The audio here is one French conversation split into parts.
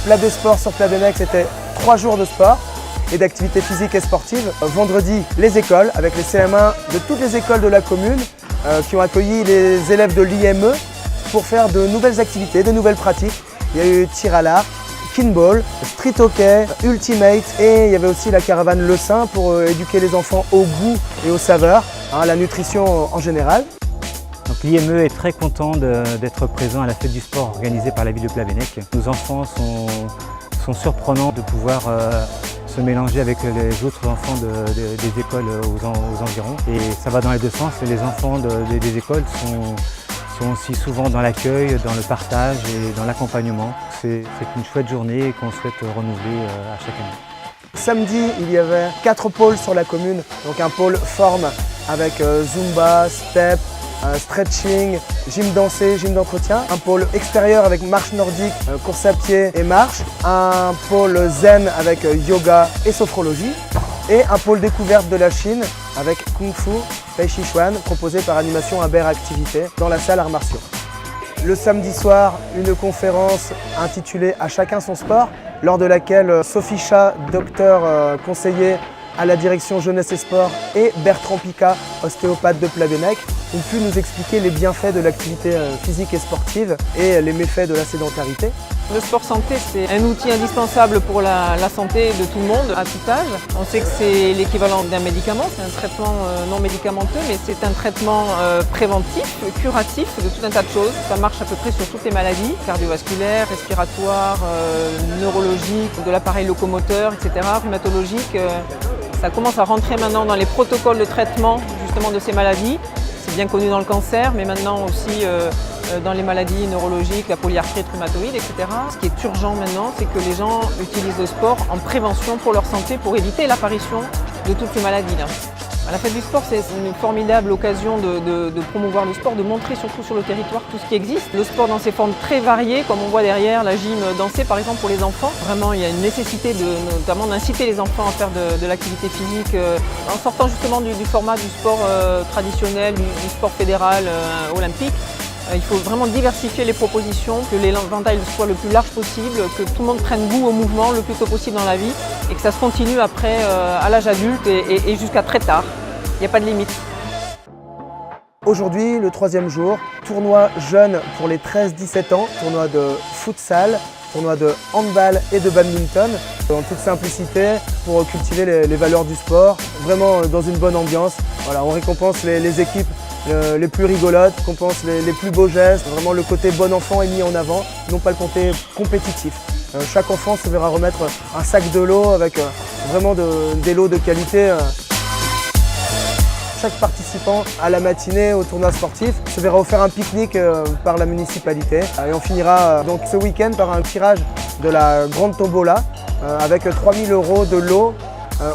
Plabé Sport sur Plabennec, c'était 3 jours de sport et d'activités physiques et sportives. Vendredi, les écoles, avec les CM1 de toutes les écoles de la commune qui ont accueilli les élèves de l'IME pour faire de nouvelles activités, de nouvelles pratiques. Il y a eu tir à l'arc, kinball, street hockey, ultimate et il y avait aussi la caravane Le Saint pour éduquer les enfants au goût et aux saveurs, à la nutrition en général. L'IME est très content d'être présent à la fête du sport organisée par la ville de Plabennec. Nos enfants sont surprenants de pouvoir se mélanger avec les autres enfants des écoles aux environs. Et ça va dans les deux sens. Les enfants des écoles sont aussi souvent dans l'accueil, dans le partage et dans l'accompagnement. C'est une chouette journée qu'on souhaite renouveler à chaque année. Samedi, il y avait 4 pôles sur la commune. Donc un pôle forme avec Zumba, Step, stretching, gym dansé, gym d'entretien. Un pôle extérieur avec marche nordique, course à pied et marche. Un pôle zen avec yoga et sophrologie. Et un pôle découverte de la Chine avec Kung Fu, Tai Chi Chuan, proposé par Animation Aber Activité dans la salle Arts Martiaux. Le samedi soir, une conférence intitulée « À chacun son sport », lors de laquelle Sophie Chat, docteur conseiller à la direction jeunesse et sport, et Bertrand Picat, ostéopathe de Plabennec, ont pu nous expliquer les bienfaits de l'activité physique et sportive et les méfaits de la sédentarité. Le sport santé, c'est un outil indispensable pour la santé de tout le monde, à tout âge. On sait que c'est l'équivalent d'un médicament, c'est un traitement non médicamenteux, mais c'est un traitement préventif, curatif de tout un tas de choses. Ça marche à peu près sur toutes les maladies, cardiovasculaires, respiratoires, neurologiques, de l'appareil locomoteur, etc., rhumatologiques. Ça commence à rentrer maintenant dans les protocoles de traitement justement de ces maladies. C'est bien connu dans le cancer, mais maintenant aussi dans les maladies neurologiques, la polyarthrite rhumatoïde, etc. Ce qui est urgent maintenant, c'est que les gens utilisent le sport en prévention pour leur santé, pour éviter l'apparition de toutes ces maladies-là. La fête du sport, c'est une formidable occasion de promouvoir le sport, de montrer surtout sur le territoire tout ce qui existe. Le sport dans ses formes très variées, comme on voit derrière, la gym dansée par exemple pour les enfants. Vraiment, il y a une nécessité notamment d'inciter les enfants à faire de l'activité physique en sortant justement du format du sport traditionnel, du sport fédéral olympique. Il faut vraiment diversifier les propositions, que l'éventail soit le plus large possible, que tout le monde prenne goût au mouvement le plus tôt possible dans la vie et que ça se continue après à l'âge adulte et jusqu'à très tard. Il n'y a pas de limite. Aujourd'hui, le 3e jour, tournoi jeune pour les 13-17 ans, tournoi de futsal, tournoi de handball et de badminton, en toute simplicité pour cultiver les valeurs du sport, vraiment dans une bonne ambiance. Voilà, on récompense les équipes les plus rigolotes, on récompense les plus beaux gestes, vraiment le côté bon enfant est mis en avant, non pas le côté compétitif. Chaque enfant se verra remettre un sac de lots avec vraiment des lots de qualité. Chaque participant à la matinée au tournoi sportif se verra offert un pique-nique par la municipalité. Et on finira donc ce week-end par un tirage de la grande tombola avec 3 000 € de lots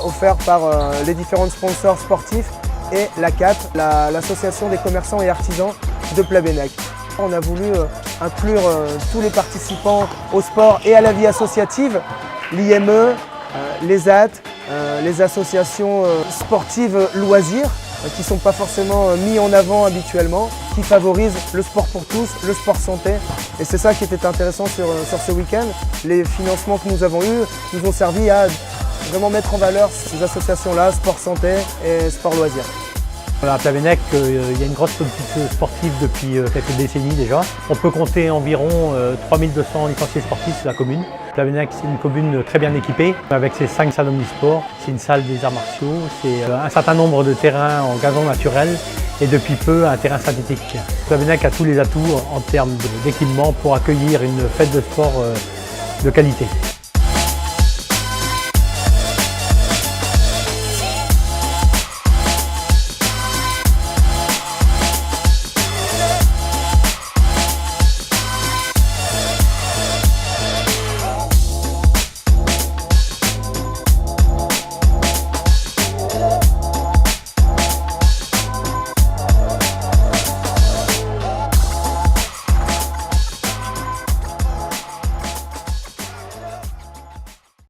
offerts par les différents sponsors sportifs et la CAP, l'association des commerçants et artisans de Plabennec. On a voulu inclure tous les participants au sport et à la vie associative, l'IME, les AT, les associations sportives loisirs, qui ne sont pas forcément mis en avant habituellement, qui favorisent le sport pour tous, le sport santé. Et c'est ça qui était intéressant sur ce week-end. Les financements que nous avons eus nous ont servi à vraiment mettre en valeur ces associations-là, sport santé et sport loisirs. À Plabennec, il y a une grosse politique sportive depuis quelques décennies déjà. On peut compter environ 3200 licenciés sportifs sur la commune. Plabennec, c'est une commune très bien équipée avec ses 5 salles omnisports. C'est une salle des arts martiaux, c'est un certain nombre de terrains en gazon naturel et depuis peu un terrain synthétique. Plabennec a tous les atouts en termes d'équipement pour accueillir une fête de sport de qualité.